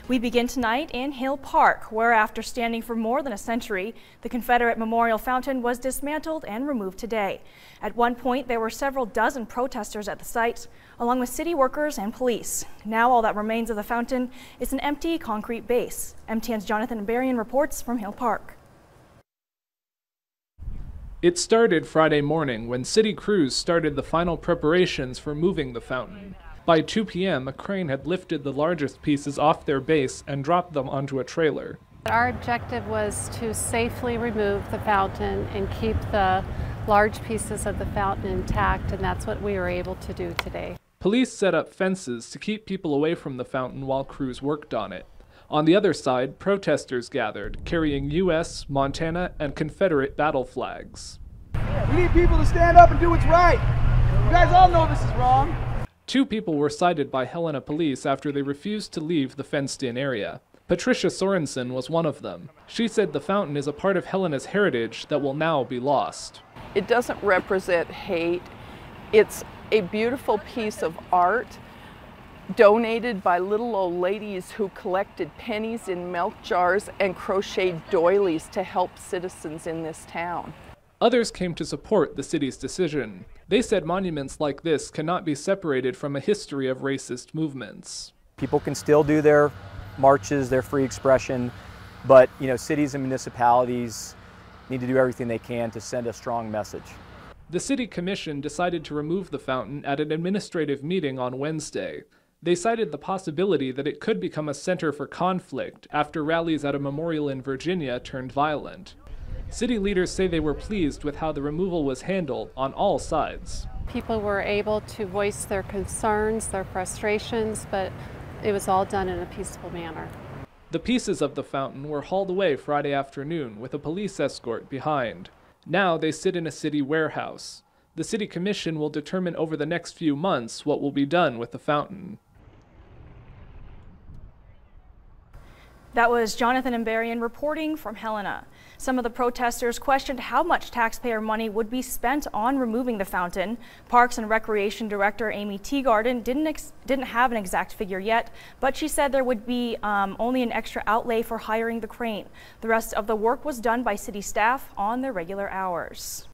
We begin tonight in Hill Park, where after standing for more than a century, the Confederate Memorial Fountain was dismantled and removed today. At one point, there were several dozen protesters at the site, along with city workers and police. Now all that remains of the fountain is an empty concrete base. MTN's Jonathan Barian reports from Hill Park. It started Friday morning when city crews started the final preparations for moving the fountain. By 2 p.m., a crane had lifted the largest pieces off their base and dropped them onto a trailer. Our objective was to safely remove the fountain and keep the large pieces of the fountain intact, and that's what we were able to do today. Police set up fences to keep people away from the fountain while crews worked on it. On the other side, protesters gathered, carrying U.S., Montana, and Confederate battle flags. We need people to stand up and do what's right. You guys all know this is wrong. 2 people were cited by Helena police after they refused to leave the fenced-in area. PATRICIA SORENSON was one of them. She said the fountain is a part of Helena's heritage that will now be lost. It doesn't represent hate. It's a beautiful piece of art donated by little old ladies who collected pennies in milk jars and crocheted doilies to help citizens in this town. Others came to support the city's decision. They said monuments like this cannot be separated from a history of racist movements. People can still do their marches, their free expression, but cities and municipalities need to do everything they can to send a strong message. The city commission decided to remove the fountain at an administrative meeting on Wednesday. They cited the possibility that it could become a center for conflict after rallies at a memorial in Virginia turned violent. City leaders say they were pleased with how the removal was handled on all sides. People were able to voice their concerns, their frustrations, but it was all done in a peaceful manner. The pieces of the fountain were hauled away Friday afternoon with a police escort behind. Now they sit in a city warehouse. The city commission will determine over the next few months what will be done with the fountain. That was Jonathan Barian reporting from Helena. Some of the protesters questioned how much taxpayer money would be spent on removing the fountain. Parks and Recreation Director Amy TEEGARDEN didn't have an exact figure yet, but she said there would be only an extra outlay for hiring the crane. The rest of the work was done by city staff on their regular hours.